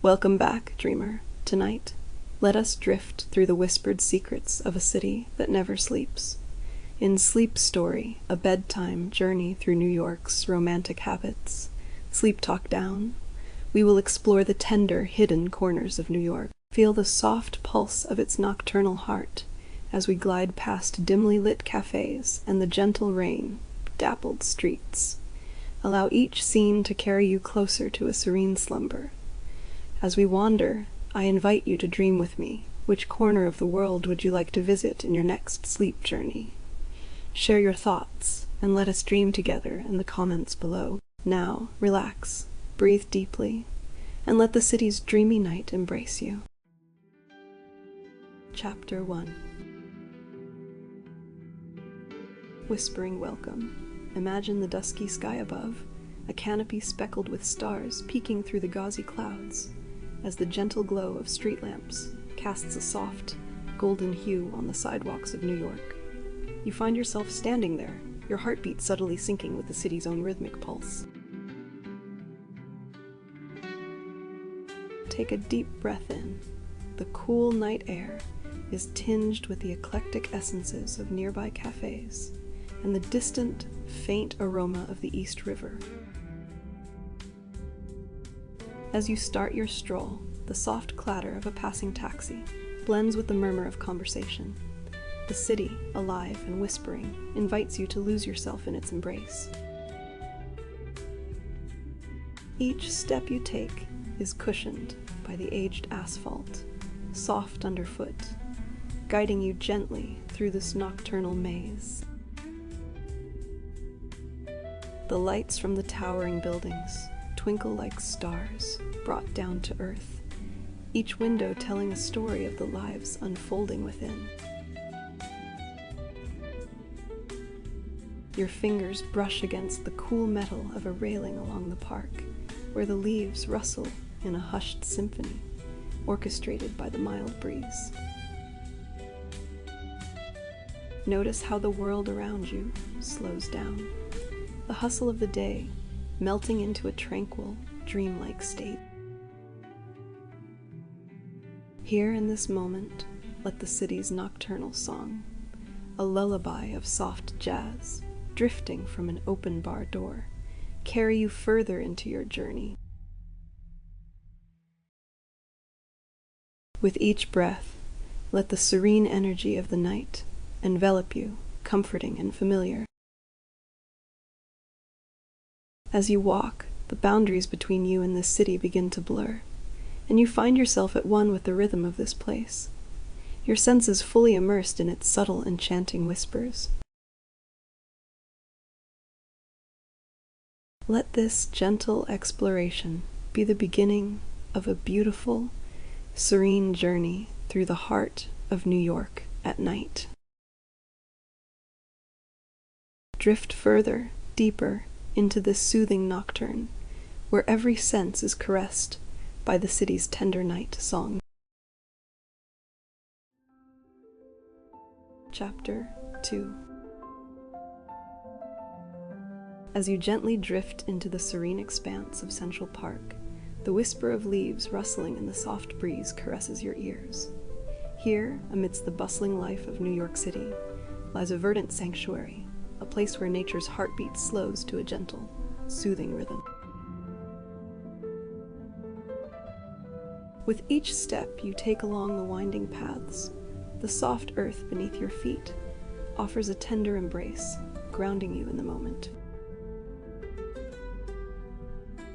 Welcome back, dreamer. Tonight, let us drift through the whispered secrets of a city that never sleeps. In Sleep Story, a bedtime journey through New York's romantic habits, Sleep Talk Down, we will explore the tender, hidden corners of New York. Feel the soft pulse of its nocturnal heart as we glide past dimly lit cafes and the gentle rain-dappled streets. Allow each scene to carry you closer to a serene slumber. As we wander, I invite you to dream with me. Which corner of the world would you like to visit in your next sleep journey? Share your thoughts, and let us dream together in the comments below. Now, relax, breathe deeply, and let the city's dreamy night embrace you. Chapter 1. Whispering Welcome. Imagine the dusky sky above, a canopy speckled with stars peeking through the gauzy clouds, as the gentle glow of street lamps casts a soft, golden hue on the sidewalks of New York. You find yourself standing there, your heartbeat subtly syncing with the city's own rhythmic pulse. Take a deep breath in. The cool night air is tinged with the eclectic essences of nearby cafes and the distant, faint aroma of the East River. As you start your stroll, the soft clatter of a passing taxi blends with the murmur of conversation. The city, alive and whispering, invites you to lose yourself in its embrace. Each step you take is cushioned by the aged asphalt, soft underfoot, guiding you gently through this nocturnal maze. The lights from the towering buildings twinkle like stars brought down to earth, each window telling a story of the lives unfolding within. Your fingers brush against the cool metal of a railing along the park, where the leaves rustle in a hushed symphony, orchestrated by the mild breeze. Notice how the world around you slows down, the hustle of the day melting into a tranquil, dreamlike state. Here in this moment, let the city's nocturnal song, a lullaby of soft jazz, drifting from an open bar door, carry you further into your journey. With each breath, let the serene energy of the night envelop you, comforting and familiar. As you walk, the boundaries between you and this city begin to blur, and you find yourself at one with the rhythm of this place, your senses fully immersed in its subtle, enchanting whispers. Let this gentle exploration be the beginning of a beautiful, serene journey through the heart of New York at night. Drift further, deeper, into this soothing nocturne, where every sense is caressed by the city's tender night song. Chapter 2. As you gently drift into the serene expanse of Central Park, the whisper of leaves rustling in the soft breeze caresses your ears. Here, amidst the bustling life of New York City, lies a verdant sanctuary, a place where nature's heartbeat slows to a gentle, soothing rhythm. With each step you take along the winding paths, the soft earth beneath your feet offers a tender embrace, grounding you in the moment.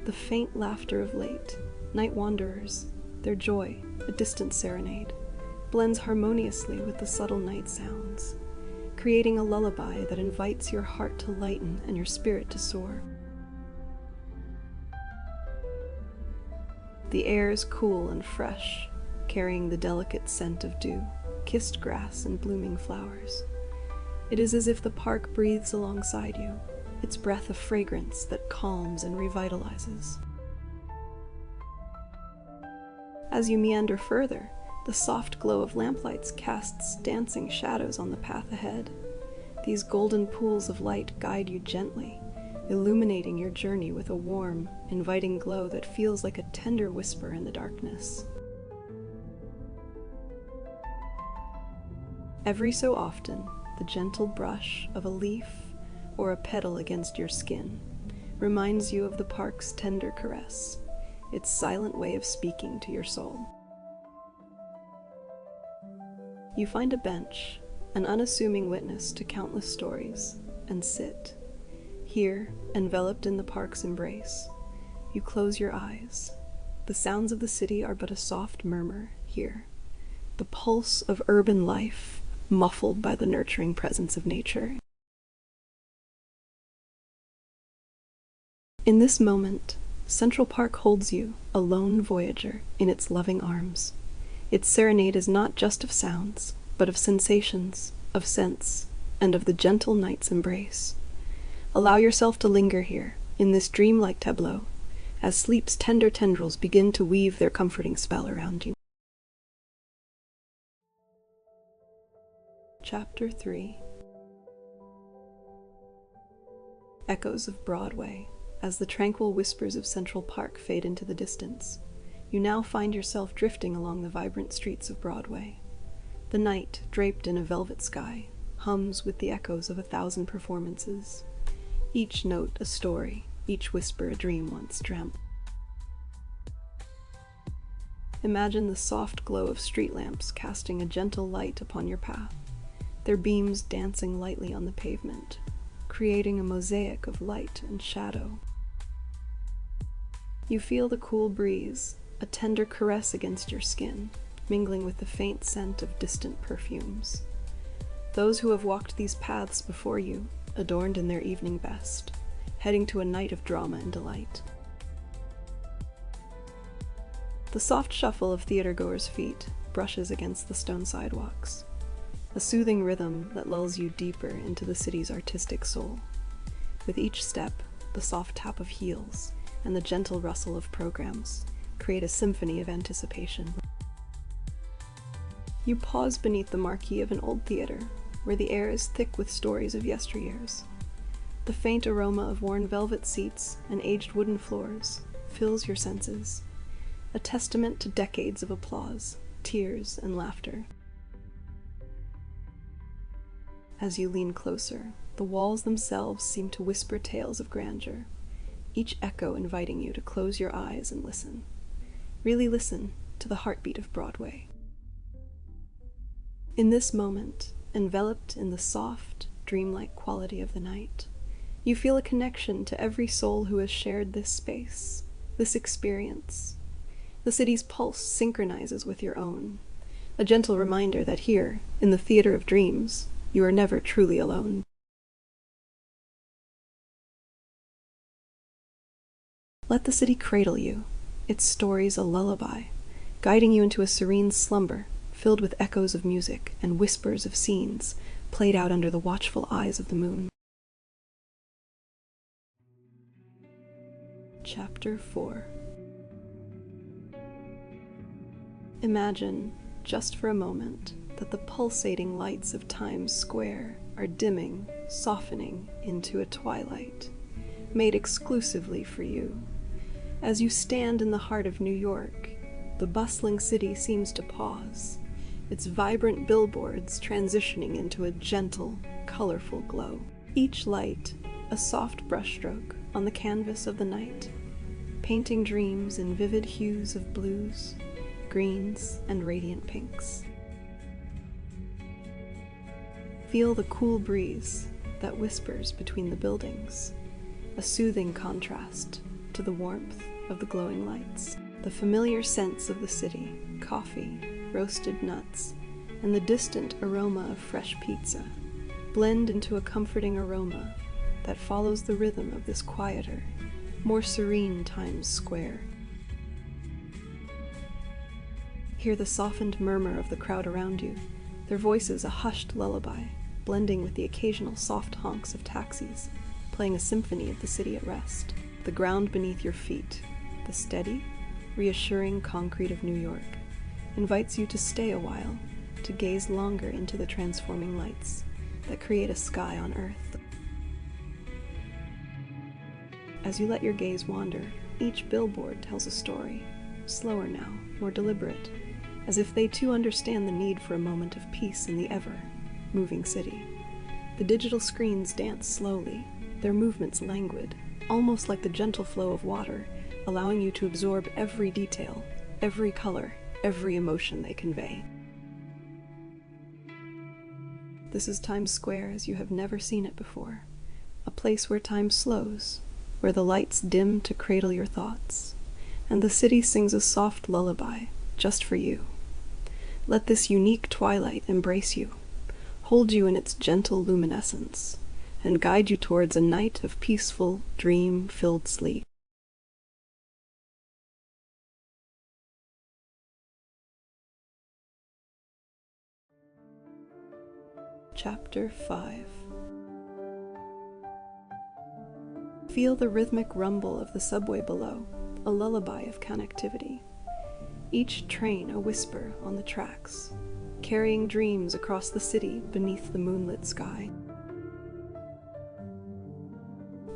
The faint laughter of late night wanderers, their joy, a distant serenade, blends harmoniously with the subtle night sounds, creating a lullaby that invites your heart to lighten and your spirit to soar. The air is cool and fresh, carrying the delicate scent of dew, kissed grass, and blooming flowers. It is as if the park breathes alongside you, its breath of fragrance that calms and revitalizes. As you meander further, the soft glow of lamplights casts dancing shadows on the path ahead. These golden pools of light guide you gently, illuminating your journey with a warm, inviting glow that feels like a tender whisper in the darkness. Every so often, the gentle brush of a leaf or a petal against your skin reminds you of the park's tender caress, its silent way of speaking to your soul. You find a bench, an unassuming witness to countless stories, and sit. Here, enveloped in the park's embrace, you close your eyes. The sounds of the city are but a soft murmur here, the pulse of urban life muffled by the nurturing presence of nature. In this moment, Central Park holds you, a lone voyager, in its loving arms. Its serenade is not just of sounds, but of sensations, of scents, and of the gentle night's embrace. Allow yourself to linger here, in this dreamlike tableau, as sleep's tender tendrils begin to weave their comforting spell around you. Chapter 3. Echoes of Broadway. As the tranquil whispers of Central Park fade into the distance, you now find yourself drifting along the vibrant streets of Broadway. The night, draped in a velvet sky, hums with the echoes of 1,000 performances. Each note a story, each whisper a dream once dreamt. Imagine the soft glow of street lamps casting a gentle light upon your path, their beams dancing lightly on the pavement, creating a mosaic of light and shadow. You feel the cool breeze, a tender caress against your skin, mingling with the faint scent of distant perfumes. Those who have walked these paths before you, adorned in their evening best, heading to a night of drama and delight. The soft shuffle of theatergoers' feet brushes against the stone sidewalks, a soothing rhythm that lulls you deeper into the city's artistic soul. With each step, the soft tap of heels and the gentle rustle of programs create a symphony of anticipation. You pause beneath the marquee of an old theater, where the air is thick with stories of yesteryears. The faint aroma of worn velvet seats and aged wooden floors fills your senses, a testament to decades of applause, tears, and laughter. As you lean closer, the walls themselves seem to whisper tales of grandeur, each echo inviting you to close your eyes and listen. Really listen to the heartbeat of Broadway. In this moment, enveloped in the soft, dreamlike quality of the night, you feel a connection to every soul who has shared this space, this experience. The city's pulse synchronizes with your own, a gentle reminder that here, in the theater of dreams, you are never truly alone. Let the city cradle you, its stories a lullaby, guiding you into a serene slumber filled with echoes of music and whispers of scenes played out under the watchful eyes of the moon. Chapter 4. Imagine, just for a moment, that the pulsating lights of Times Square are dimming, softening into a twilight, made exclusively for you. As you stand in the heart of New York, the bustling city seems to pause, its vibrant billboards transitioning into a gentle, colorful glow. Each light, a soft brushstroke on the canvas of the night, painting dreams in vivid hues of blues, greens, and radiant pinks. Feel the cool breeze that whispers between the buildings, a soothing contrast to the warmth of the glowing lights. The familiar scents of the city, coffee, roasted nuts, and the distant aroma of fresh pizza blend into a comforting aroma that follows the rhythm of this quieter, more serene Times Square. Hear the softened murmur of the crowd around you, their voices a hushed lullaby, blending with the occasional soft honks of taxis, playing a symphony of the city at rest. The ground beneath your feet, the steady, reassuring concrete of New York, invites you to stay a while, to gaze longer into the transforming lights that create a sky on earth. As you let your gaze wander, each billboard tells a story, slower now, more deliberate, as if they too understand the need for a moment of peace in the ever-moving city. The digital screens dance slowly, their movements languid, almost like the gentle flow of water, allowing you to absorb every detail, every color, every emotion they convey. This is Times Square as you have never seen it before, a place where time slows, where the lights dim to cradle your thoughts, and the city sings a soft lullaby just for you. Let this unique twilight embrace you, hold you in its gentle luminescence, and guide you towards a night of peaceful, dream-filled sleep. Chapter 5. Feel the rhythmic rumble of the subway below, a lullaby of connectivity. Each train a whisper on the tracks, carrying dreams across the city beneath the moonlit sky.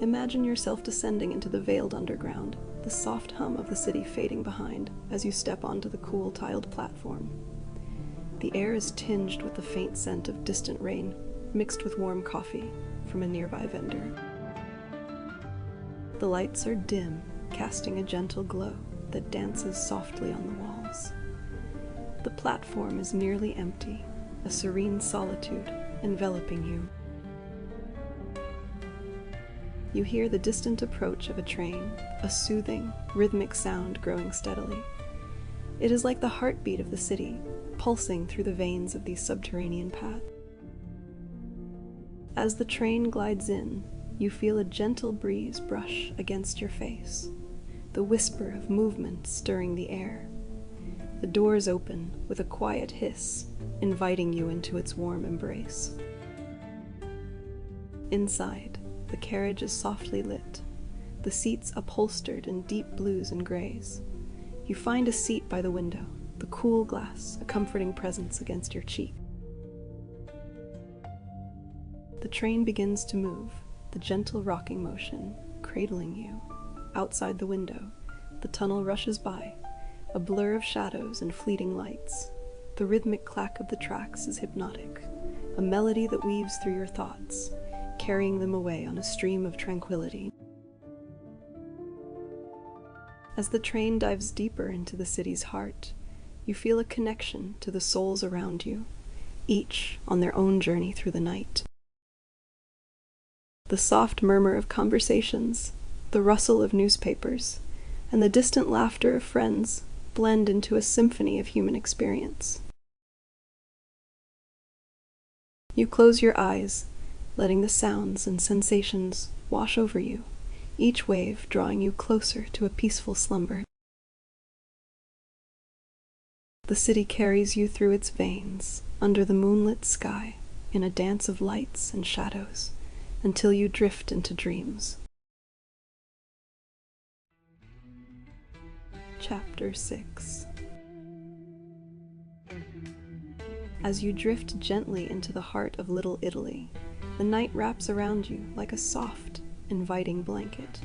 Imagine yourself descending into the veiled underground, the soft hum of the city fading behind as you step onto the cool tiled platform. The air is tinged with the faint scent of distant rain, mixed with warm coffee from a nearby vendor. The lights are dim, casting a gentle glow that dances softly on the walls. The platform is nearly empty, a serene solitude enveloping you. You hear the distant approach of a train, a soothing, rhythmic sound growing steadily. It is like the heartbeat of the city, pulsing through the veins of these subterranean paths. As the train glides in, you feel a gentle breeze brush against your face, the whisper of movement stirring the air. The doors open with a quiet hiss, inviting you into its warm embrace. Inside, the carriage is softly lit, the seats upholstered in deep blues and grays. You find a seat by the window, the cool glass a comforting presence against your cheek. The train begins to move, the gentle rocking motion cradling you. Outside the window, the tunnel rushes by, a blur of shadows and fleeting lights. The rhythmic clack of the tracks is hypnotic, a melody that weaves through your thoughts, carrying them away on a stream of tranquility. As the train dives deeper into the city's heart, you feel a connection to the souls around you, each on their own journey through the night. The soft murmur of conversations, the rustle of newspapers, and the distant laughter of friends blend into a symphony of human experience. You close your eyes, letting the sounds and sensations wash over you, each wave drawing you closer to a peaceful slumber. The city carries you through its veins, under the moonlit sky, in a dance of lights and shadows, until you drift into dreams. Chapter 6. As you drift gently into the heart of Little Italy, the night wraps around you like a soft, inviting blanket.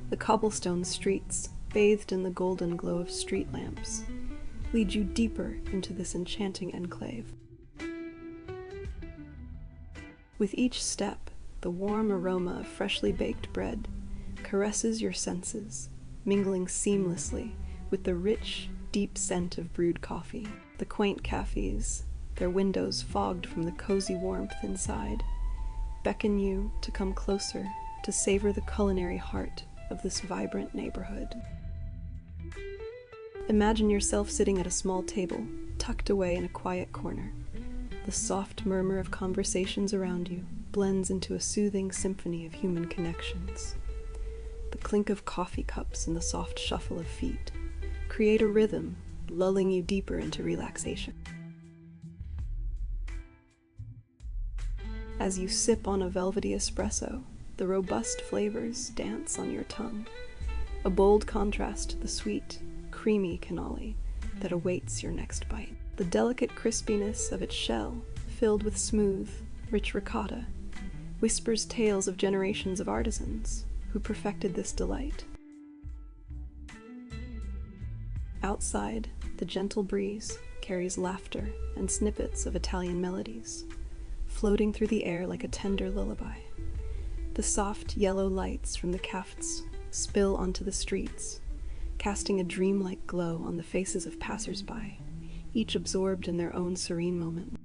The cobblestone streets, bathed in the golden glow of street lamps, lead you deeper into this enchanting enclave. With each step, the warm aroma of freshly baked bread caresses your senses, mingling seamlessly with the rich, deep scent of brewed coffee. The quaint cafes, their windows fogged from the cozy warmth inside, beckon you to come closer to savor the culinary heart of this vibrant neighborhood. Imagine yourself sitting at a small table, tucked away in a quiet corner. The soft murmur of conversations around you blends into a soothing symphony of human connections. The clink of coffee cups and the soft shuffle of feet create a rhythm, lulling you deeper into relaxation. As you sip on a velvety espresso, the robust flavors dance on your tongue, a bold contrast to the sweet, creamy cannoli that awaits your next bite. The delicate crispiness of its shell, filled with smooth, rich ricotta, whispers tales of generations of artisans, who perfected this delight. Outside, the gentle breeze carries laughter and snippets of Italian melodies, floating through the air like a tender lullaby. The soft yellow lights from the cafes spill onto the streets, casting a dreamlike glow on the faces of passers-by, each absorbed in their own serene moment.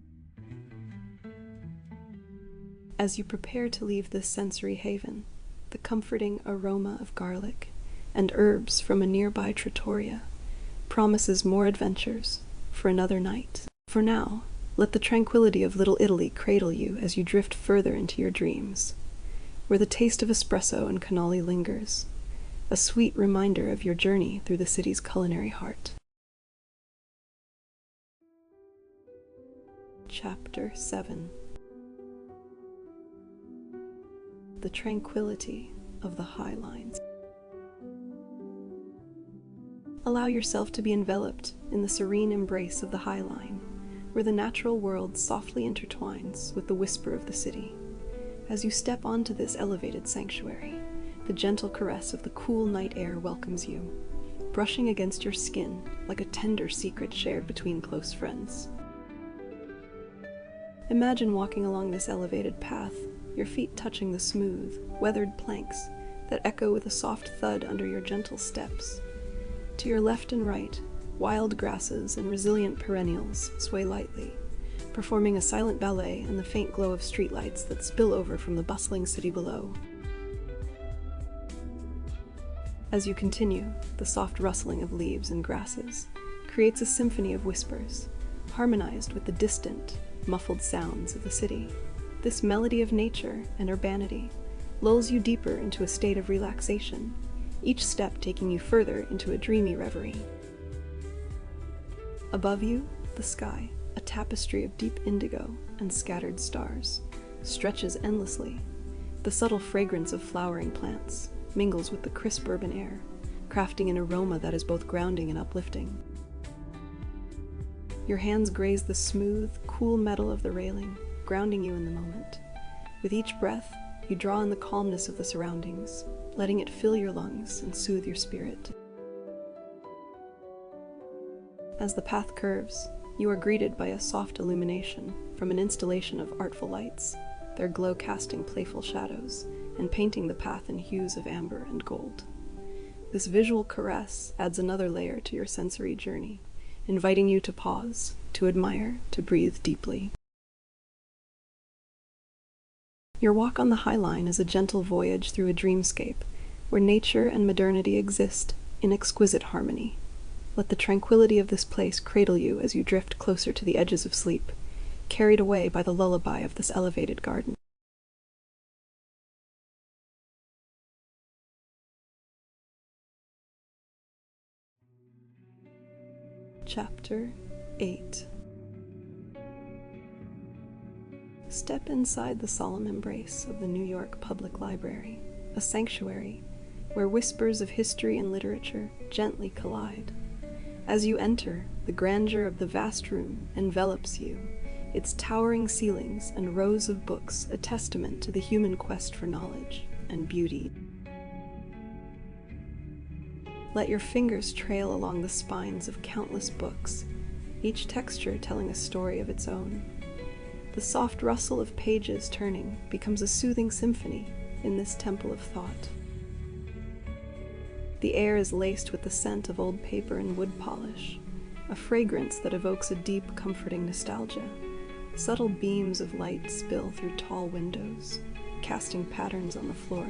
As you prepare to leave this sensory haven, the comforting aroma of garlic and herbs from a nearby trattoria promises more adventures for another night. For now, let the tranquility of Little Italy cradle you as you drift further into your dreams, where the taste of espresso and cannoli lingers, a sweet reminder of your journey through the city's culinary heart. Chapter 7. The tranquility of the high lines. Allow yourself to be enveloped in the serene embrace of the High Line, where the natural world softly intertwines with the whisper of the city. As you step onto this elevated sanctuary, the gentle caress of the cool night air welcomes you, brushing against your skin like a tender secret shared between close friends. Imagine walking along this elevated path, your feet touching the smooth, weathered planks that echo with a soft thud under your gentle steps. To your left and right, wild grasses and resilient perennials sway lightly, performing a silent ballet in the faint glow of streetlights that spill over from the bustling city below. As you continue, the soft rustling of leaves and grasses creates a symphony of whispers, harmonized with the distant, muffled sounds of the city. This melody of nature and urbanity lulls you deeper into a state of relaxation, each step taking you further into a dreamy reverie. Above you, the sky, a tapestry of deep indigo and scattered stars, stretches endlessly. The subtle fragrance of flowering plants mingles with the crisp urban air, crafting an aroma that is both grounding and uplifting. Your hands graze the smooth, cool metal of the railing, grounding you in the moment. With each breath, you draw in the calmness of the surroundings, letting it fill your lungs and soothe your spirit. As the path curves, you are greeted by a soft illumination from an installation of artful lights, their glow casting playful shadows and painting the path in hues of amber and gold. This visual caress adds another layer to your sensory journey, inviting you to pause, to admire, to breathe deeply. Your walk on the High Line is a gentle voyage through a dreamscape, where nature and modernity exist in exquisite harmony. Let the tranquility of this place cradle you as you drift closer to the edges of sleep, carried away by the lullaby of this elevated garden. Chapter 8. Step inside the solemn embrace of the New York Public Library, a sanctuary where whispers of history and literature gently collide. As you enter, the grandeur of the vast room envelops you, its towering ceilings and rows of books a testament to the human quest for knowledge and beauty. Let your fingers trail along the spines of countless books, each texture telling a story of its own. The soft rustle of pages turning becomes a soothing symphony in this temple of thought. The air is laced with the scent of old paper and wood polish, a fragrance that evokes a deep, comforting nostalgia. Subtle beams of light spill through tall windows, casting patterns on the floor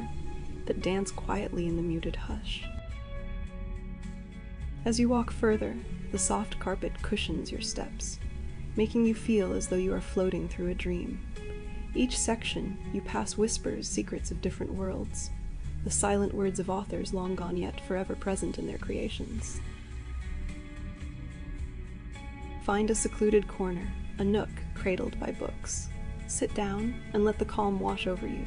that dance quietly in the muted hush. As you walk further, the soft carpet cushions your steps, making you feel as though you are floating through a dream. Each section, you pass whispers, secrets of different worlds, the silent words of authors long gone yet forever present in their creations. Find a secluded corner, a nook cradled by books. Sit down and let the calm wash over you.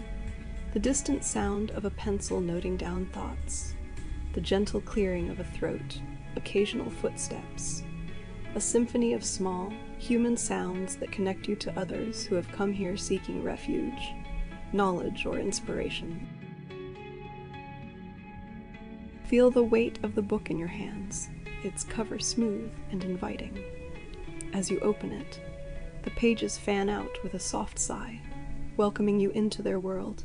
The distant sound of a pencil noting down thoughts, the gentle clearing of a throat, occasional footsteps, a symphony of small, human sounds that connect you to others who have come here seeking refuge, knowledge, or inspiration. Feel the weight of the book in your hands, its cover smooth and inviting. As you open it, the pages fan out with a soft sigh, welcoming you into their world.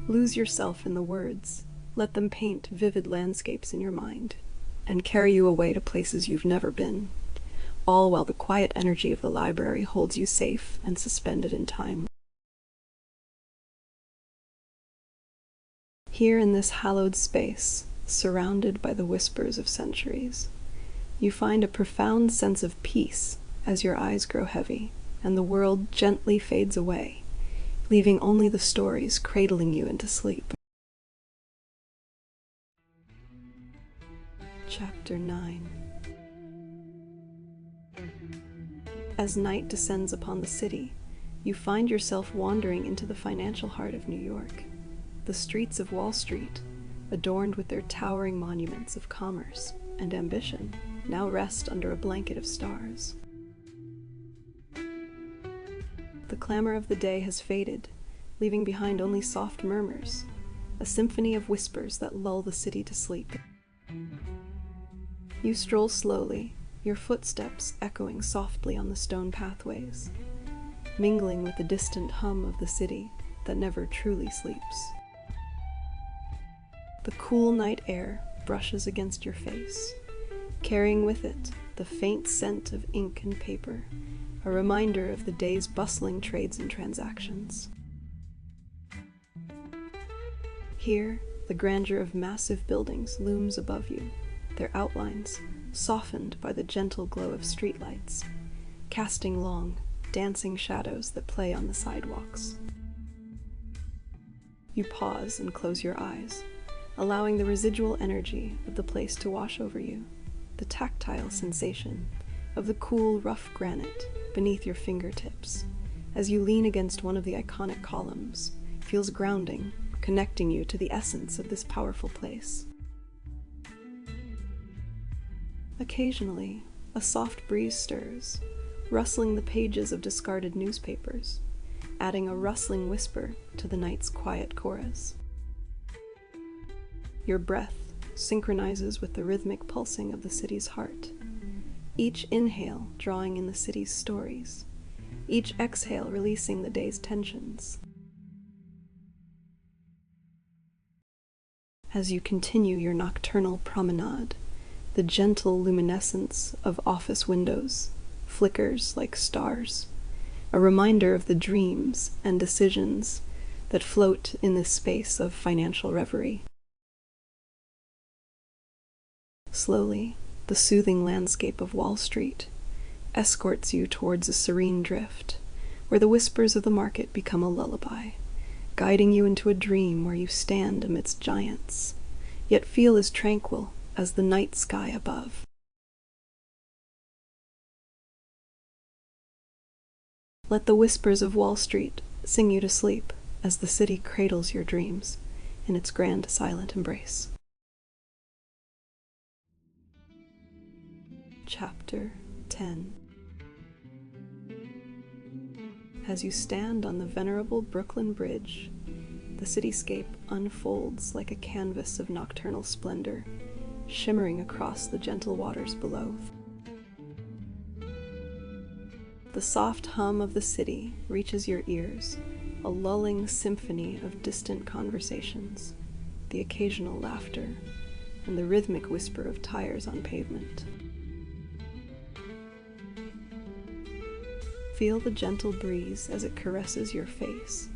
Lose yourself in the words, let them paint vivid landscapes in your mind, and carry you away to places you've never been, all while the quiet energy of the library holds you safe and suspended in time. Here in this hallowed space, surrounded by the whispers of centuries, you find a profound sense of peace as your eyes grow heavy and the world gently fades away, leaving only the stories cradling you into sleep. Chapter 9. As night descends upon the city, you find yourself wandering into the financial heart of New York. The streets of Wall Street, adorned with their towering monuments of commerce and ambition, now rest under a blanket of stars. The clamor of the day has faded, leaving behind only soft murmurs, a symphony of whispers that lull the city to sleep. You stroll slowly, your footsteps echoing softly on the stone pathways, mingling with the distant hum of the city that never truly sleeps. The cool night air brushes against your face, carrying with it the faint scent of ink and paper, a reminder of the day's bustling trades and transactions. Here, the grandeur of massive buildings looms above you, their outlines softened by the gentle glow of streetlights, casting long, dancing shadows that play on the sidewalks. You pause and close your eyes, allowing the residual energy of the place to wash over you, the tactile sensation of the cool, rough granite beneath your fingertips as you lean against one of the iconic columns feels grounding, connecting you to the essence of this powerful place. Occasionally, a soft breeze stirs, rustling the pages of discarded newspapers, adding a rustling whisper to the night's quiet chorus. Your breath synchronizes with the rhythmic pulsing of the city's heart, each inhale drawing in the city's stories, each exhale releasing the day's tensions. As you continue your nocturnal promenade, the gentle luminescence of office windows flickers like stars, a reminder of the dreams and decisions that float in this space of financial reverie. Slowly, the soothing landscape of Wall Street escorts you towards a serene drift, where the whispers of the market become a lullaby, guiding you into a dream where you stand amidst giants, yet feel as tranquil as the night sky above. Let the whispers of Wall Street sing you to sleep as the city cradles your dreams in its grand silent embrace. Chapter 10. As you stand on the venerable Brooklyn Bridge, the cityscape unfolds like a canvas of nocturnal splendor, shimmering across the gentle waters below. The soft hum of the city reaches your ears, a lulling symphony of distant conversations, the occasional laughter, and the rhythmic whisper of tires on pavement. Feel the gentle breeze as it caresses your face,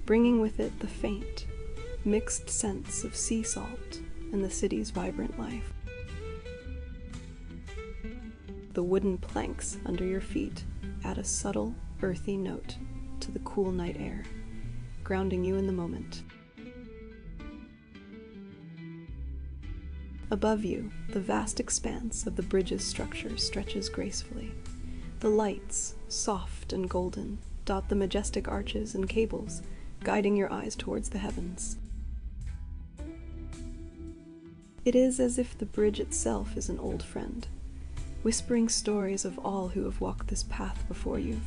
bringing with it the faint, mixed scents of sea salt and the city's vibrant life. The wooden planks under your feet add a subtle, earthy note to the cool night air, grounding you in the moment. Above you, the vast expanse of the bridge's structure stretches gracefully. The lights, soft and golden, dot the majestic arches and cables, guiding your eyes towards the heavens. It is as if the bridge itself is an old friend, whispering stories of all who have walked this path before you.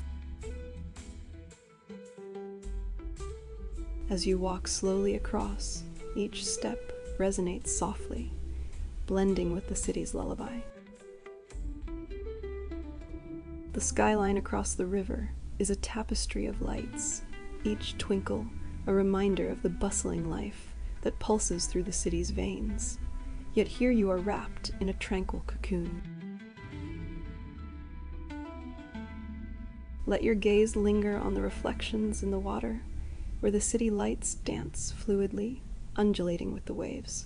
As you walk slowly across, each step resonates softly, blending with the city's lullaby. The skyline across the river is a tapestry of lights, each twinkle a reminder of the bustling life that pulses through the city's veins. Yet here you are wrapped in a tranquil cocoon. Let your gaze linger on the reflections in the water, where the city lights dance fluidly, undulating with the waves.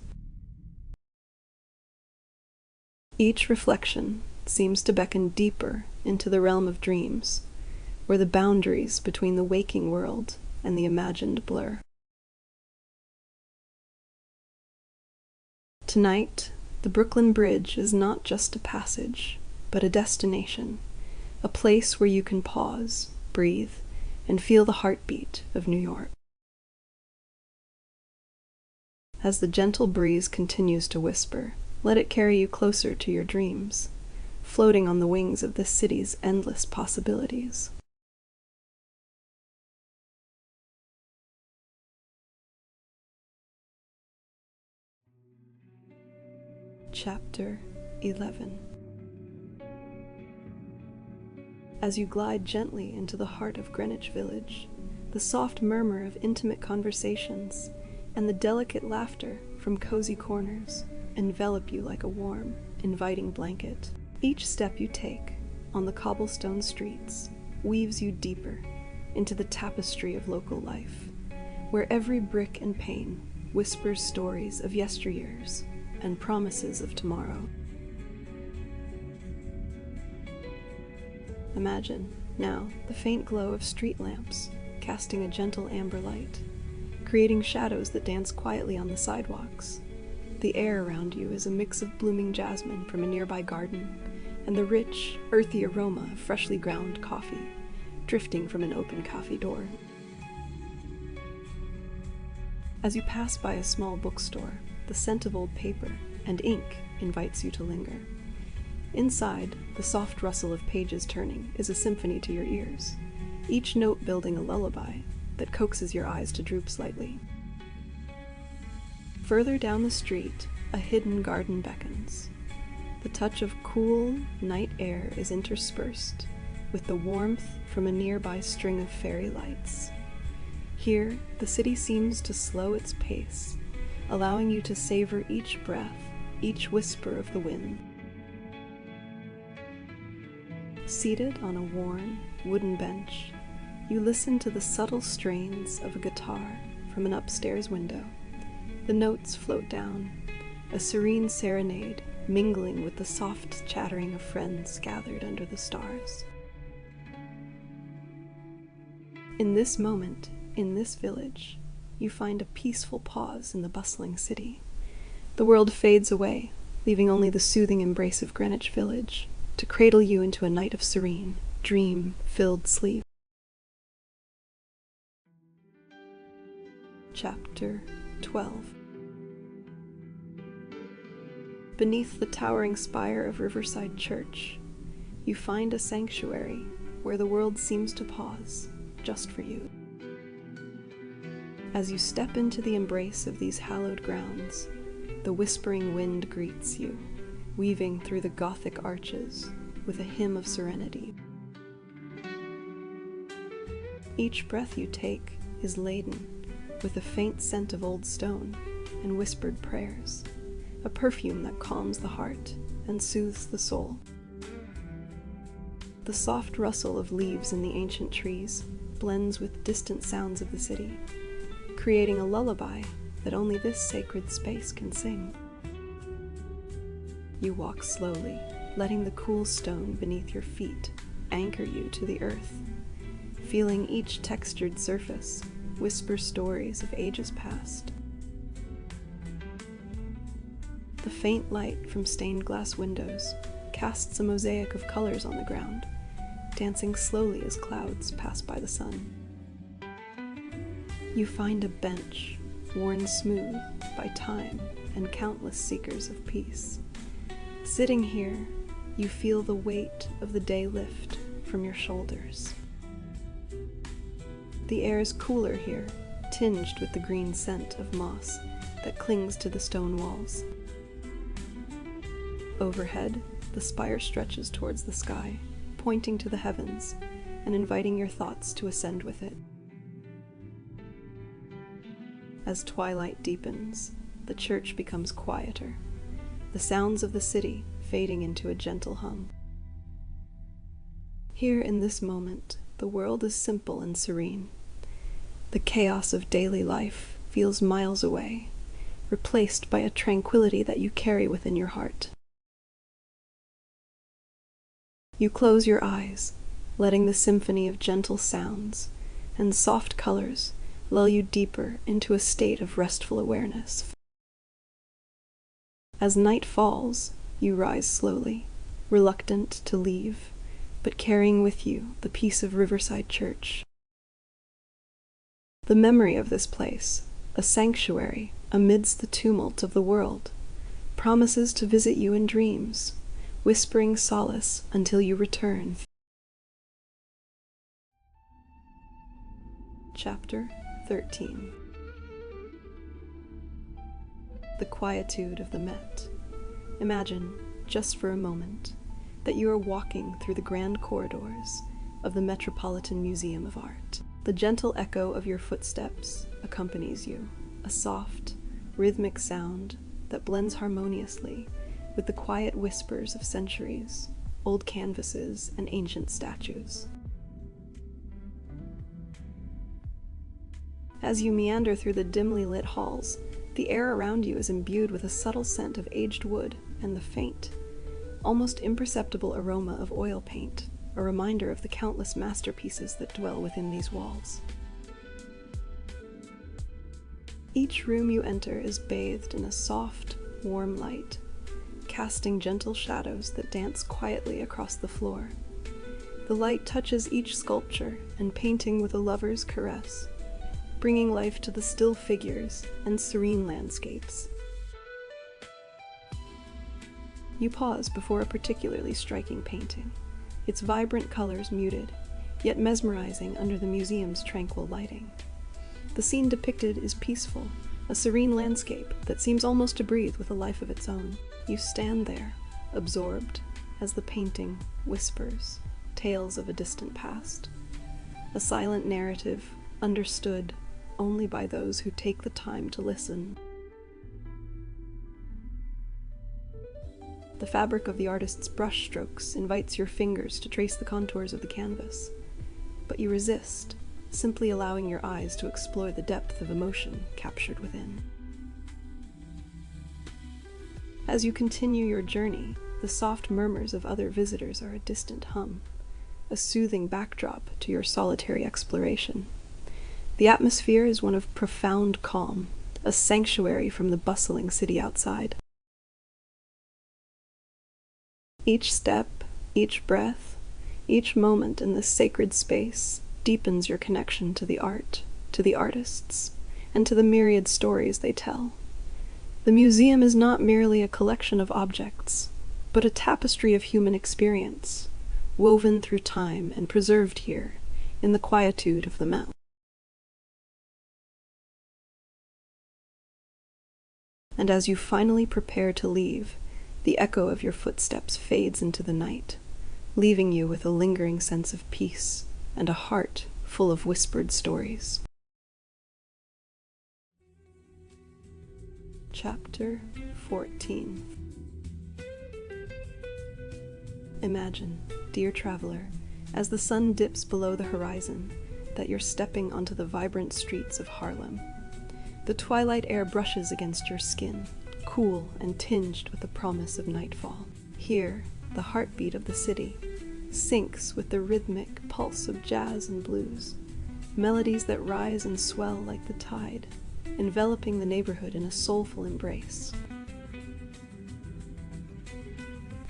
Each reflection seems to beckon deeper into the realm of dreams, where the boundaries between the waking world and the imagined blur. Tonight, the Brooklyn Bridge is not just a passage, but a destination, a place where you can pause, breathe, and feel the heartbeat of New York. As the gentle breeze continues to whisper, let it carry you closer to your dreams, floating on the wings of this city's endless possibilities. Chapter 11. As you glide gently into the heart of Greenwich Village, the soft murmur of intimate conversations and the delicate laughter from cozy corners envelop you like a warm, inviting blanket. Each step you take on the cobblestone streets weaves you deeper into the tapestry of local life, where every brick and pane whispers stories of yesteryears and promises of tomorrow. Imagine, now, the faint glow of street lamps casting a gentle amber light, creating shadows that dance quietly on the sidewalks. The air around you is a mix of blooming jasmine from a nearby garden and the rich, earthy aroma of freshly ground coffee drifting from an open coffee door. As you pass by a small bookstore, the scent of old paper and ink invites you to linger. Inside, the soft rustle of pages turning is a symphony to your ears, each note building a lullaby that coaxes your eyes to droop slightly. Further down the street, a hidden garden beckons. The touch of cool, night air is interspersed with the warmth from a nearby string of fairy lights. Here, the city seems to slow its pace, allowing you to savor each breath, each whisper of the wind. Seated on a worn, wooden bench, you listen to the subtle strains of a guitar from an upstairs window. The notes float down, a serene serenade mingling with the soft chattering of friends gathered under the stars. In this moment, in this village, you find a peaceful pause in the bustling city. The world fades away, leaving only the soothing embrace of Greenwich Village to cradle you into a night of serene, dream-filled sleep. Chapter 12. Beneath the towering spire of Riverside Church, you find a sanctuary where the world seems to pause, just for you. As you step into the embrace of these hallowed grounds, the whispering wind greets you, weaving through the Gothic arches with a hymn of serenity. Each breath you take is laden with a faint scent of old stone and whispered prayers, a perfume that calms the heart and soothes the soul. The soft rustle of leaves in the ancient trees blends with distant sounds of the city, creating a lullaby that only this sacred space can sing. You walk slowly, letting the cool stone beneath your feet anchor you to the earth, feeling each textured surface whisper stories of ages past. The faint light from stained glass windows casts a mosaic of colors on the ground, dancing slowly as clouds pass by the sun. You find a bench, worn smooth by time and countless seekers of peace. Sitting here, you feel the weight of the day lift from your shoulders. The air is cooler here, tinged with the green scent of moss that clings to the stone walls. Overhead, the spire stretches towards the sky, pointing to the heavens and inviting your thoughts to ascend with it. As twilight deepens, the church becomes quieter, the sounds of the city fading into a gentle hum. Here in this moment, the world is simple and serene. The chaos of daily life feels miles away, replaced by a tranquility that you carry within your heart. You close your eyes, letting the symphony of gentle sounds and soft colors lull you deeper into a state of restful awareness. As night falls, you rise slowly, reluctant to leave, but carrying with you the peace of Riverside Church. The memory of this place, a sanctuary amidst the tumult of the world, promises to visit you in dreams, whispering solace until you return. Chapter 13. The quietude of the Met. Imagine, just for a moment, that you are walking through the grand corridors of the Metropolitan Museum of Art. The gentle echo of your footsteps accompanies you, a soft, rhythmic sound that blends harmoniously with the quiet whispers of centuries, old canvases, and ancient statues. As you meander through the dimly lit halls, the air around you is imbued with a subtle scent of aged wood and the faint, almost imperceptible aroma of oil paint, a reminder of the countless masterpieces that dwell within these walls. Each room you enter is bathed in a soft, warm light, casting gentle shadows that dance quietly across the floor. The light touches each sculpture and painting with a lover's caress, bringing life to the still figures and serene landscapes. You pause before a particularly striking painting, its vibrant colors muted, yet mesmerizing under the museum's tranquil lighting. The scene depicted is peaceful, a serene landscape that seems almost to breathe with a life of its own. You stand there, absorbed, as the painting whispers tales of a distant past, a silent narrative understood only by those who take the time to listen. The fabric of the artist's brushstrokes invites your fingers to trace the contours of the canvas, but you resist, simply allowing your eyes to explore the depth of emotion captured within. As you continue your journey, the soft murmurs of other visitors are a distant hum, a soothing backdrop to your solitary exploration. The atmosphere is one of profound calm, a sanctuary from the bustling city outside. Each step, each breath, each moment in this sacred space deepens your connection to the art, to the artists, and to the myriad stories they tell. The museum is not merely a collection of objects, but a tapestry of human experience, woven through time and preserved here in the quietude of the Met. And as you finally prepare to leave, the echo of your footsteps fades into the night, leaving you with a lingering sense of peace and a heart full of whispered stories. Chapter 14. Imagine, dear traveler, as the sun dips below the horizon, that you're stepping onto the vibrant streets of Harlem. The twilight air brushes against your skin, cool and tinged with the promise of nightfall. Here, the heartbeat of the city syncs with the rhythmic pulse of jazz and blues, melodies that rise and swell like the tide, enveloping the neighborhood in a soulful embrace.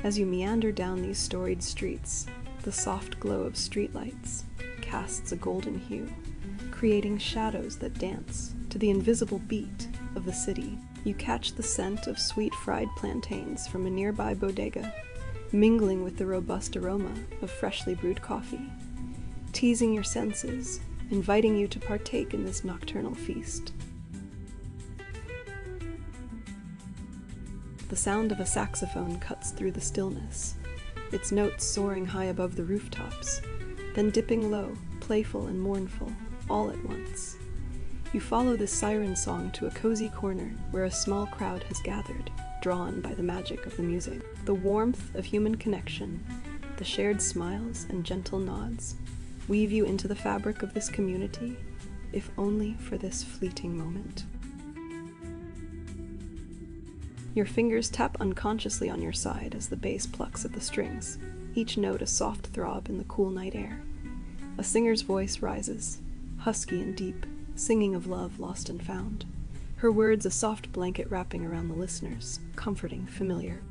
As you meander down these storied streets, the soft glow of streetlights casts a golden hue, creating shadows that dance to the invisible beat of the city. You catch the scent of sweet fried plantains from a nearby bodega, mingling with the robust aroma of freshly brewed coffee, teasing your senses, inviting you to partake in this nocturnal feast. The sound of a saxophone cuts through the stillness, its notes soaring high above the rooftops, then dipping low, playful and mournful, all at once. You follow this siren song to a cozy corner where a small crowd has gathered, drawn by the magic of the music. The warmth of human connection, the shared smiles and gentle nods, weave you into the fabric of this community, if only for this fleeting moment. Your fingers tap unconsciously on your side as the bass plucks at the strings, each note a soft throb in the cool night air. A singer's voice rises, husky and deep, singing of love lost and found. Her words a soft blanket wrapping around the listeners, comforting, familiar.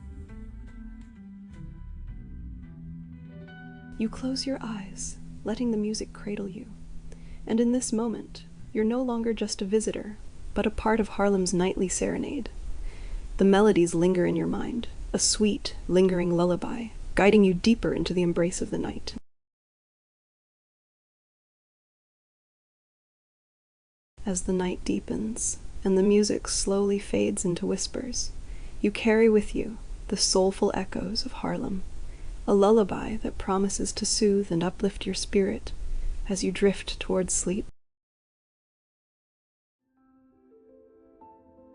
You close your eyes, letting the music cradle you. And in this moment, you're no longer just a visitor, but a part of Harlem's nightly serenade. The melodies linger in your mind, a sweet, lingering lullaby, guiding you deeper into the embrace of the night. As the night deepens, and the music slowly fades into whispers, you carry with you the soulful echoes of Harlem, a lullaby that promises to soothe and uplift your spirit as you drift towards sleep.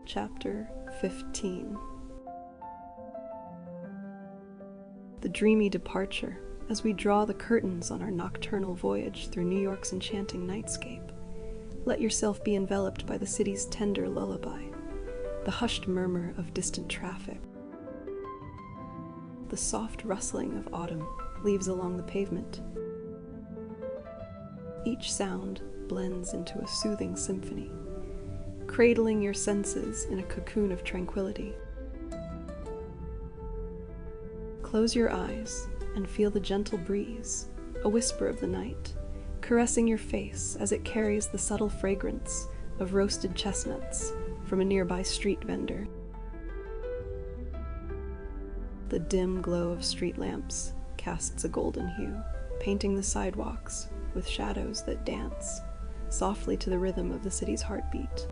Chapter 15. The dreamy departure as we draw the curtains on our nocturnal voyage through New York's enchanting nightscape. Let yourself be enveloped by the city's tender lullaby, the hushed murmur of distant traffic, the soft rustling of autumn leaves along the pavement. Each sound blends into a soothing symphony, cradling your senses in a cocoon of tranquility. Close your eyes and feel the gentle breeze, a whisper of the night, caressing your face as it carries the subtle fragrance of roasted chestnuts from a nearby street vendor. The dim glow of street lamps casts a golden hue, painting the sidewalks with shadows that dance softly to the rhythm of the city's heartbeat.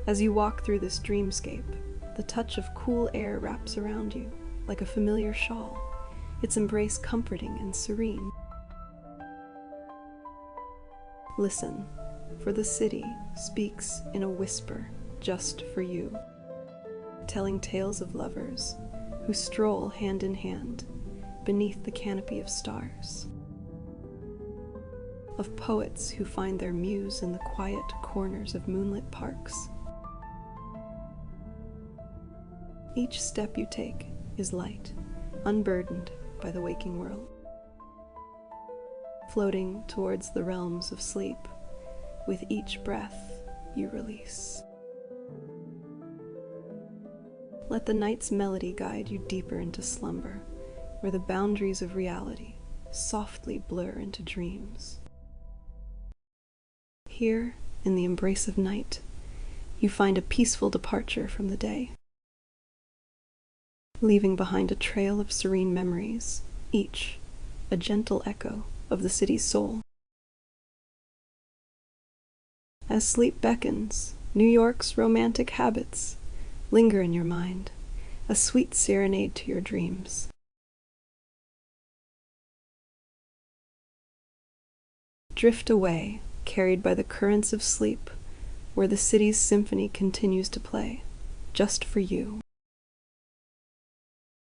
As you walk through this dreamscape, the touch of cool air wraps around you like a familiar shawl, its embrace comforting and serene. Listen, for the city speaks in a whisper just for you, telling tales of lovers who stroll hand in hand beneath the canopy of stars, of poets who find their muse in the quiet corners of moonlit parks. Each step you take is light, unburdened by the waking world, floating towards the realms of sleep with each breath you release. Let the night's melody guide you deeper into slumber, where the boundaries of reality softly blur into dreams. Here, in the embrace of night, you find a peaceful departure from the day, leaving behind a trail of serene memories, each a gentle echo of the city's soul. As sleep beckons, New York's romantic habits linger in your mind, a sweet serenade to your dreams. Drift away, carried by the currents of sleep, where the city's symphony continues to play, just for you.